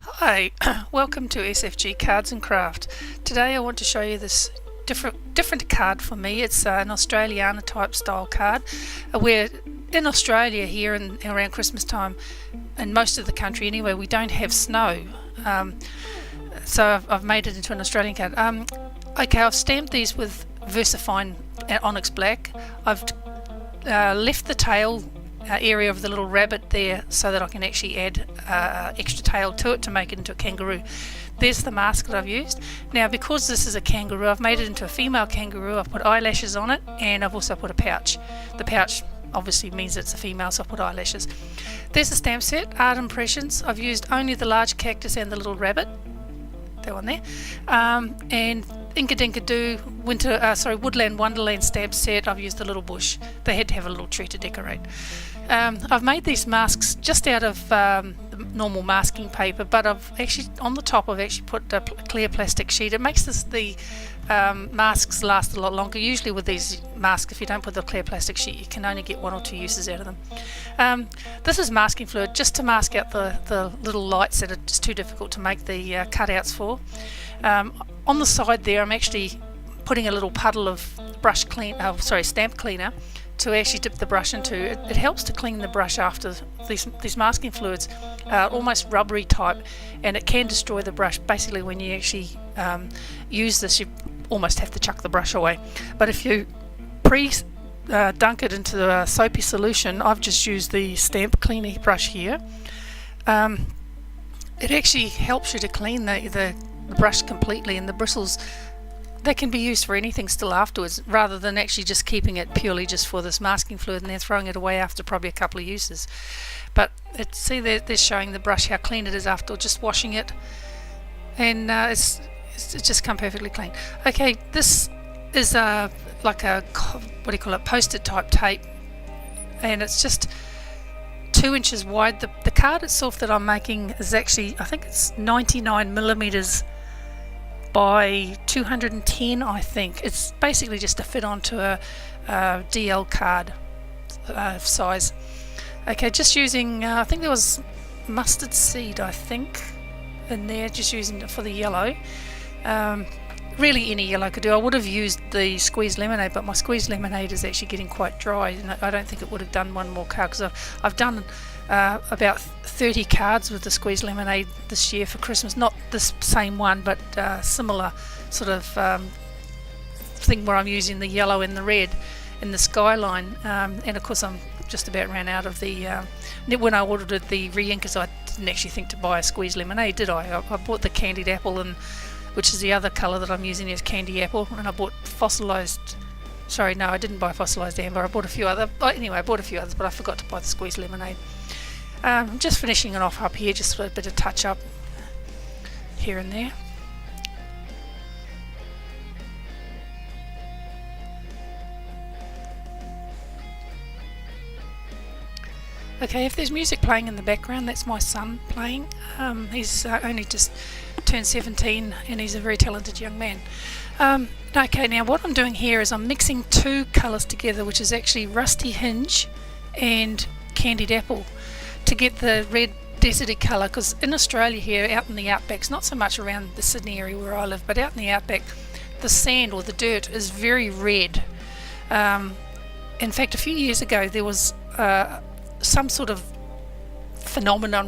Hi, welcome to SFG Cards and Craft. Today I want to show you this different card for me. It's an Australiana type style card. We're in Australia here around Christmas time, and most of the country anyway, we don't have snow. So I've made it into an Australian card. Okay, I've stamped these with VersaFine Onyx black. I've left the tail area of the little rabbit there so that I can actually add extra tail to it to make it into a kangaroo. There's the mask that I've used. Now, because this is a kangaroo, I've made it into a female kangaroo. I've put eyelashes on it, and I've also put a pouch. The pouch obviously means it's a female, so I've put eyelashes. There's the stamp set, Art Impressions. I've used only the large cactus and the little rabbit, that one there, and Inkadinkado Woodland Wonderland stamp set. I've used the little bush. They had to have a little tree to decorate. I've made these masks just out of the normal masking paper, but I've actually on the top I've actually put a clear plastic sheet. It makes the masks last a lot longer. Usually with these masks, if you don't put the clear plastic sheet, you can only get 1 or 2 uses out of them. This is masking fluid just to mask out the little lights that are just too difficult to make the cutouts for. On the side there, I'm actually putting a little puddle of stamp cleaner to actually dip the brush into. It helps to clean the brush after these masking fluids are almost rubbery type, and it can destroy the brush. Basically, when you actually use this, you almost have to chuck the brush away. But if you dunk it into the soapy solution, I've just used the stamp cleaner brush here. It actually helps you to clean the brush completely, and the bristles, they can be used for anything still afterwards, rather than actually just keeping it purely just for this masking fluid and then throwing it away after probably a couple of uses. But see, they're showing the brush how clean it is after just washing it, and it's just come perfectly clean. Okay, this is like a post-it type tape, and it's just 2 inches wide. The card itself that I'm making is actually, I think it's 99 millimeters by 210, I think. It's basically just to fit onto a DL card size. Okay, just using, I think there was mustard seed, I think, in there, just using it for the yellow. Really any yellow could do. I would have used the squeezed lemonade, but my squeezed lemonade is actually getting quite dry, and I don't think it would have done one more card, because I've done about 30 cards with the squeezed lemonade this year for Christmas. Not this same one, but similar sort of thing where I'm using the yellow and the red in the skyline, and of course I'm just about ran out of the when I ordered the re-inkers. I didn't actually think to buy a squeezed lemonade, did I? I bought the candied apple, and which is the other colour that I'm using, is candy apple, and I bought fossilized. Sorry, no, I didn't buy fossilized amber. I bought a few other. Anyway, I bought a few others, but I forgot to buy the squeezed lemonade. Just finishing it off up here, just for a bit of touch up here and there. Okay, if there's music playing in the background, that's my son playing. He's only just turned 17, and he's a very talented young man. Okay, now what I'm doing here is I'm mixing 2 colours together, which is actually Rusty Hinge and Candied Apple, to get the red deserty colour, because in Australia here, out in the outbacks, not so much around the Sydney area where I live, but out in the outback, the sand or the dirt is very red. In fact, a few years ago there was some sort of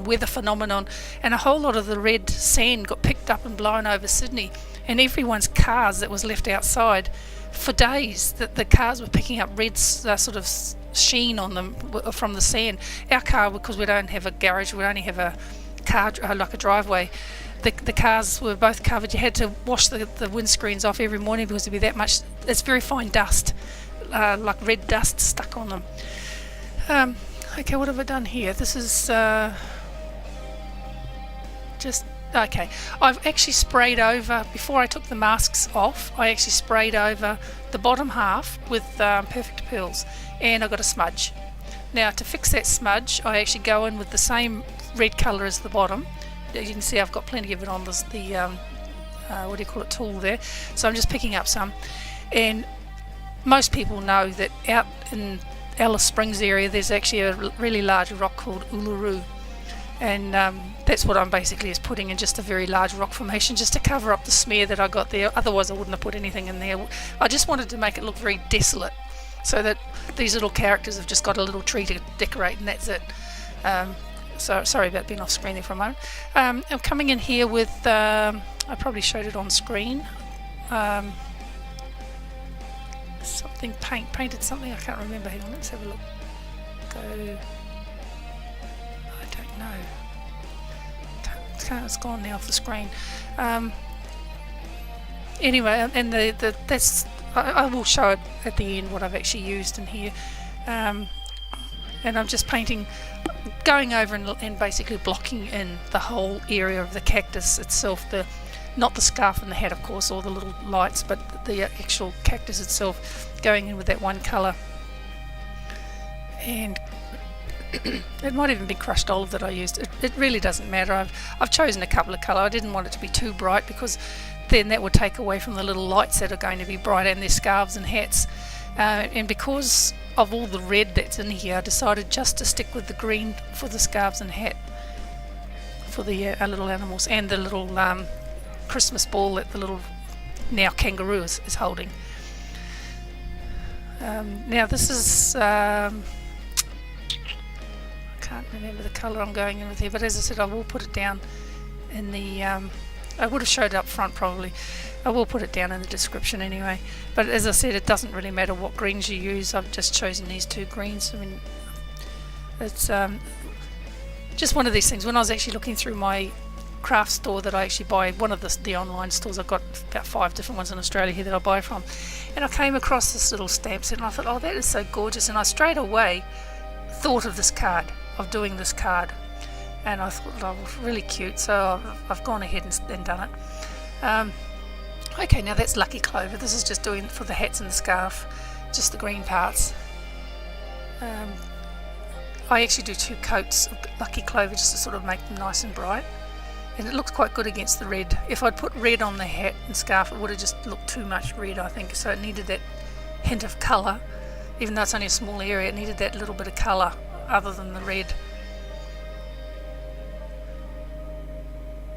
weather phenomenon, and a whole lot of the red sand got picked up and blown over Sydney, and everyone's cars that was left outside for days, that the cars were picking up red sort of sheen on them from the sand. Our car, because we don't have a garage, we only have a car like a driveway, the cars were both covered. You had to wash the windscreens off every morning because there'd be that much, it's very fine dust, like red dust stuck on them. Okay, what have I done here? This is okay. I've actually sprayed over, before I took the masks off, I actually sprayed over the bottom half with Perfect Pearls, and I got a smudge. Now, to fix that smudge, I actually go in with the same red colour as the bottom. As you can see, I've got plenty of it on the tool there. So I'm just picking up some, and most people know that out in Alice Springs area there's actually a really large rock called Uluru, and that's what I'm basically is putting in, just a very large rock formation just to cover up the smear that I got there. Otherwise I wouldn't have put anything in there. I just wanted to make it look very desolate, so that these little characters have just got a little tree to decorate, and that's it. So sorry about being off screen there for a moment. I'm coming in here with, I probably showed it on screen, something painted something, I can't remember. Hang on, let's have a look. I don't know. It's gone now off the screen. Anyway, and that's, I will show it at the end what I've actually used in here. And I'm just painting, going over and basically blocking in the whole area of the cactus itself, not the scarf and the hat, of course, or the little lights, but the actual cactus itself, going in with that one colour. And it might even be crushed olive that I used. It really doesn't matter. I've chosen a couple of colour. I didn't want it to be too bright, because then that would take away from the little lights that are going to be bright, and their scarves and hats. And because of all the red that's in here, I decided just to stick with the green for the scarves and hat for the little animals, and the little Christmas ball that the little now kangaroo is holding. Now this is, I can't remember the colour I'm going in with here, but as I said, I will put it down in the, I would have showed it up front probably. I will put it down in the description anyway. But as I said, it doesn't really matter what greens you use. I've just chosen these two greens. I mean, it's just one of these things. When I was actually looking through my craft store that I actually buy, one of the online stores, I've got about 5 different ones in Australia here that I buy from, and I came across this little stamp set, and I thought, oh, that is so gorgeous, and I straight away thought of this card, of doing this card, and I thought, oh, really cute, so I've gone ahead and done it. Okay, now that's Lucky Clover. This is just doing for the hats and the scarf, just the green parts. I actually do 2 coats of Lucky Clover just to sort of make them nice and bright, and it looks quite good against the red. If I'd put red on the hat and scarf, it would have just looked too much red, I think, so it needed that hint of colour. Even though it's only a small area, it needed that little bit of colour other than the red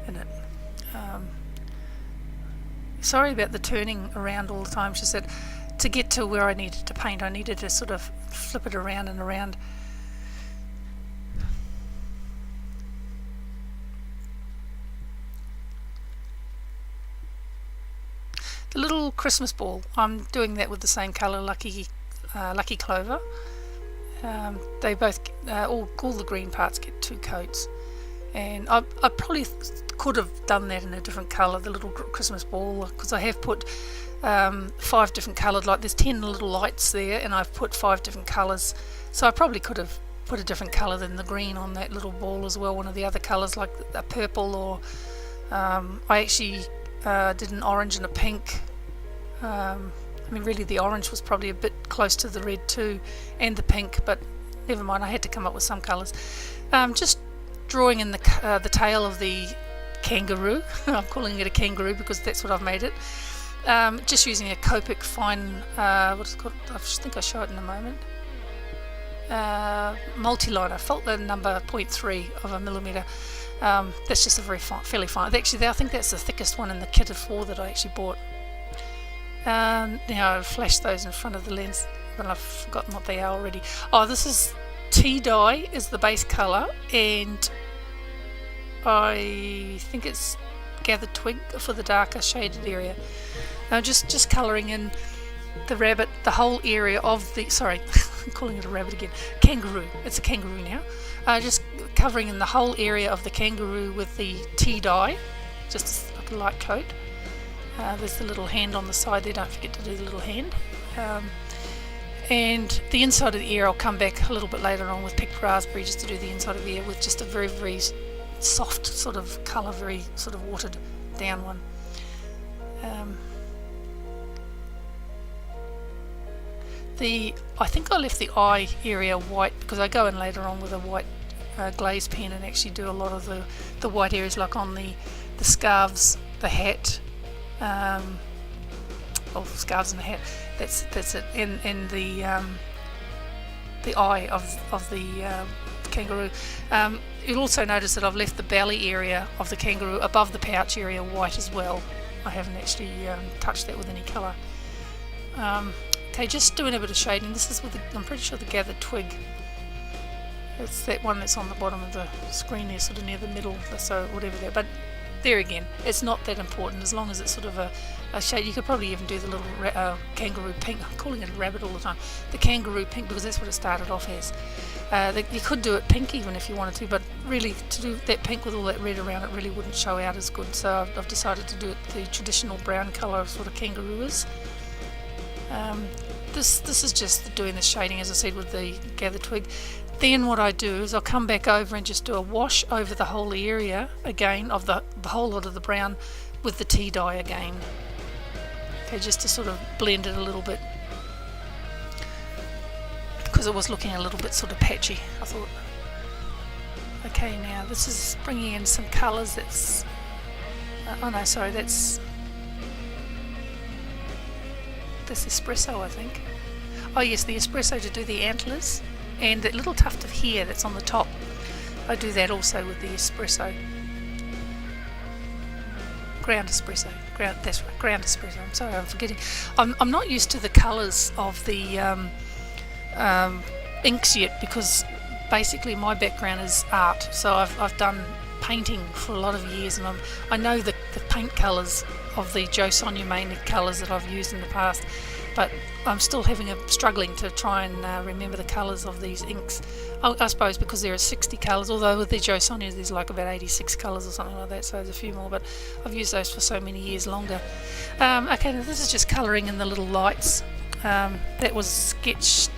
in it. Sorry about the turning around all the time. She said to get to where I needed to paint, I needed to sort of flip it around and around. The little Christmas ball, I'm doing that with the same colour, Lucky Clover. They both, all the green parts get 2 coats. And I probably could have done that in a different colour, the little Christmas ball, because I have put 5 different coloured lights. There's 10 little lights there, and I've put 5 different colours. So I probably could have put a different colour than the green on that little ball as well, one of the other colours like a purple, or I actually did an orange and a pink. I mean, really the orange was probably a bit close to the red too, and the pink, but never mind, I had to come up with some colours. Just drawing in the tail of the kangaroo. I'm calling it a kangaroo because that's what I've made it. Just using a Copic fine, what is it called? I think I'll show it in a moment. Multi-liner, fault the number 0.3 of a millimetre. That's just a very fairly fine. Actually, I think that's the thickest one in the kit of 4 that I actually bought. Now I've flashed those in front of the lens, but I've forgotten what they are already. Oh, this is tea dye is the base colour, and I think it's gathered twig for the darker shaded area. Just colouring in the rabbit, the whole area of the, sorry, I'm calling it a rabbit again, kangaroo, it's a kangaroo now. Just covering in the whole area of the kangaroo with the tea dye, just like a light coat. There's the little hand on the side there, don't forget to do the little hand. And the inside of the ear I'll come back a little bit later on with picked raspberry, just to do the inside of the ear with just a very, very soft sort of colour, very sort of watered down one. I think I left the eye area white because I go in later on with a white glaze pen and actually do a lot of the white areas, like on the scarves, the hat, scarves and the hat. That's it. And the eye of the kangaroo. You'll also notice that I've left the belly area of the kangaroo above the pouch area white as well. I haven't actually touched that with any colour. Okay, just doing a bit of shading. This is with I'm pretty sure the gathered twig. It's that one that's on the bottom of the screen there, sort of near the middle, so whatever there. But there again, it's not that important as long as it's sort of a shade. You could probably even do the little kangaroo pink. I'm calling it a rabbit all the time. The kangaroo pink, because that's what it started off as. You could do it pink even if you wanted to, but really to do that pink with all that red around it really wouldn't show out as good. So I've decided to do it the traditional brown colour sort of kangaroo is. This is just doing the shading, as I said, with the gathered twig. Then what I do is I'll come back over and just do a wash over the whole area again of the whole lot of the brown with the tea dye again. Okay, just to sort of blend it a little bit, because it was looking a little bit sort of patchy, I thought. Okay, now this is bringing in some colours. That's oh no, sorry, that's espresso, I think. Oh yes, the espresso to do the antlers and that little tuft of hair that's on the top. I do that also with the espresso. Ground espresso. That's right, ground espresso. I'm sorry, I'm forgetting. I'm not used to the colours of the inks yet, because basically my background is art. So I've done painting for a lot of years, and I know the paint colours of the Joe Sonia main colours that I've used in the past, but I'm still struggling to try and remember the colours of these inks. I suppose because there are 60 colours, although with the Joe Sonia there's like about 86 colours or something like that, so there's a few more, but I've used those for so many years longer. Okay, now this is just colouring in the little lights. That was sketched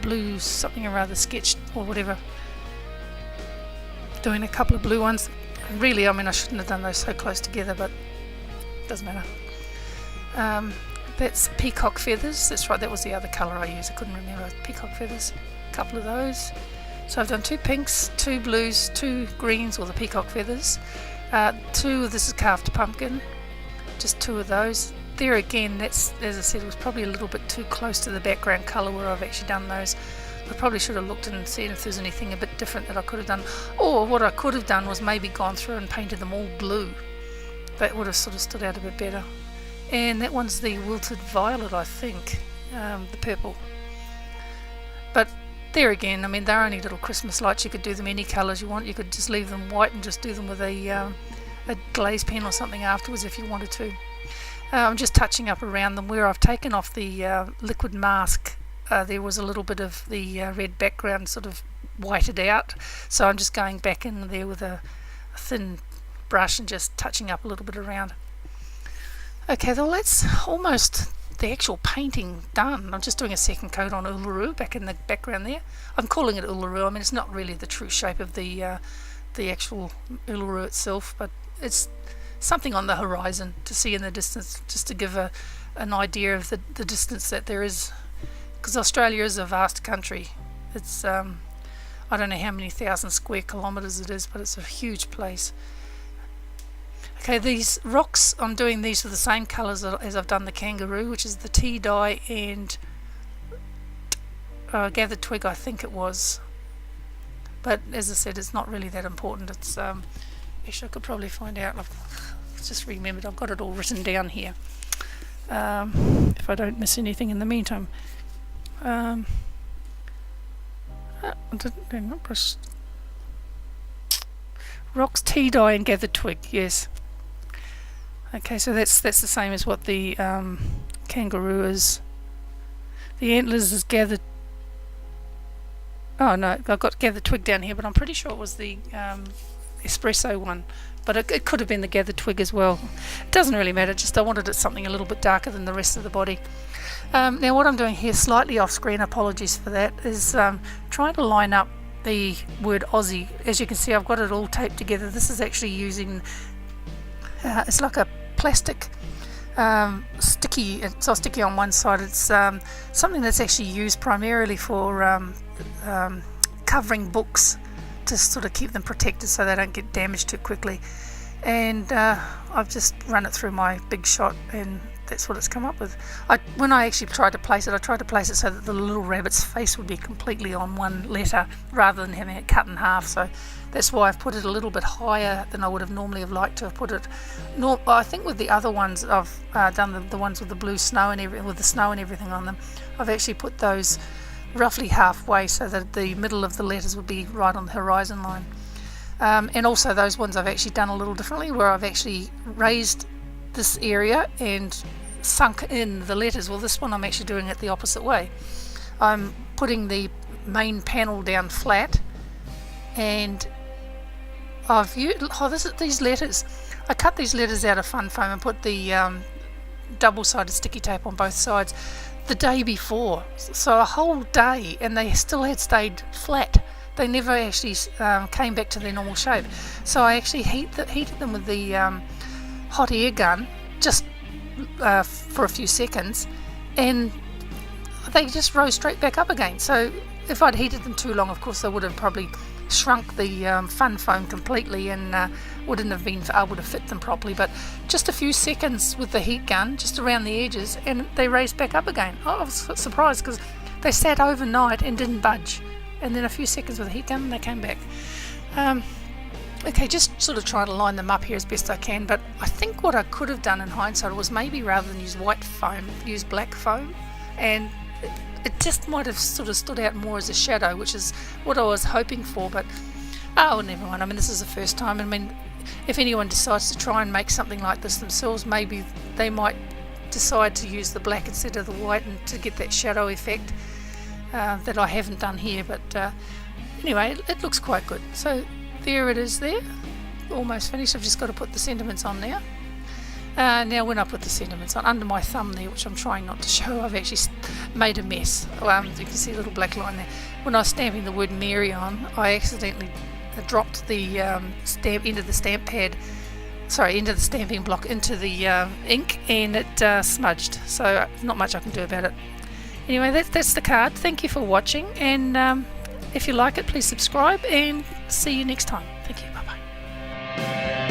blue, something or other, sketched or whatever. Doing a couple of blue ones. Really, I mean, I shouldn't have done those so close together, but it doesn't matter. That's peacock feathers. That's right, that was the other colour I used. I couldn't remember. Peacock feathers. A couple of those. So I've done 2 pinks, 2 blues, 2 greens, or the peacock feathers. 2 of this is carved pumpkin. Just 2 of those. There again, that's, as I said, it was probably a little bit too close to the background colour where I've actually done those. I probably should have looked and seen if there's anything a bit different that I could have done. Or what I could have done was maybe gone through and painted them all blue. That would have sort of stood out a bit better. And that one's the wilted violet, I think, the purple. But there again, I mean, they're only little Christmas lights. You could do them any colours you want. You could just leave them white and just do them with a glaze pen or something afterwards if you wanted to. I'm just touching up around them where I've taken off the liquid mask. There was a little bit of the red background sort of whited out, so I'm just going back in there with a thin brush and just touching up a little bit around. Okay, well, that's almost the actual painting done. I'm just doing a second coat on Uluru back in the background there. I'm calling it Uluru. I mean, it's not really the true shape of the actual Uluru itself, but it's something on the horizon to see in the distance, just to give an idea of the distance that there is, because Australia is a vast country. It's I don't know how many thousand square kilometres it is, but it's a huge place. Okay, these rocks, I'm doing these with the same colours as I've done the kangaroo, which is the tea dye and gathered twig, I think it was. But as I said, it's not really that important. It's actually, I could probably find out. I've just remembered, I've got it all written down here. If I don't miss anything in the meantime. Rocks, tea dye and gathered twig, yes. Okay, so that's the same as what the kangaroo is. The antlers is gathered. Oh no, I've got gathered twig down here, but I'm pretty sure it was the espresso one. But it could have been the gathered twig as well. It doesn't really matter, just I wanted it something a little bit darker than the rest of the body. Now what I'm doing here, slightly off screen, apologies for that, is trying to line up the word Aussie. As you can see, I've got it all taped together. This is actually using, it's like a plastic sticky, it's all sticky on one side. It's something that's actually used primarily for covering books, to sort of keep them protected so they don't get damaged too quickly. And I've just run it through my big shot, and that's what it's come up with. When I actually tried to place it, I tried to place it so that the little rabbit's face would be completely on one letter rather than having it cut in half. So that's why I've put it a little bit higher than I would have normally have liked to have put it. I think with the other ones I've done the ones with the blue snow and with the snow and everything on them, I've actually put those roughly halfway so that the middle of the letters would be right on the horizon line. And also those ones I've actually done a little differently, where I've actually raised this area and sunk in the letters. Well, this one I'm actually doing it the opposite way. I'm putting the main panel down flat, and I've used these letters. I cut these letters out of fun foam and put the double-sided sticky tape on both sides the day before, so a whole day, and they still had stayed flat. They never actually came back to their normal shape. So I actually heated them with the hot air gun just for a few seconds, and they just rose straight back up again. So if I'd heated them too long, of course, they would have probably shrunk the fun foam completely and wouldn't have been able to fit them properly. But just a few seconds with the heat gun just around the edges, and they raised back up again. I was surprised because they sat overnight and didn't budge. And then a few seconds with the heat gun and they came back. Okay, just sort of trying to line them up here as best I can, but I think what I could have done in hindsight was maybe rather than use white foam, use black foam, and it just might have sort of stood out more as a shadow, which is what I was hoping for. But oh, never mind. I mean, this is the first time. I mean, if anyone decides to try and make something like this themselves, maybe they might decide to use the black instead of the white and to get that shadow effect that I haven't done here. But anyway, it looks quite good. So there it is there, almost finished. I've just got to put the sentiments on now. Now when I put the sentiments on, under my thumb there, which I'm trying not to show, I've actually made a mess. You can see a little black line there. When I was stamping the word Mary on, I accidentally dropped the stamp into the stamp pad, into the stamping block, into the ink, and it smudged. So not much I can do about it. Anyway, that's the card. Thank you for watching, and if you like it, please subscribe, and see you next time. Thank you. Bye bye.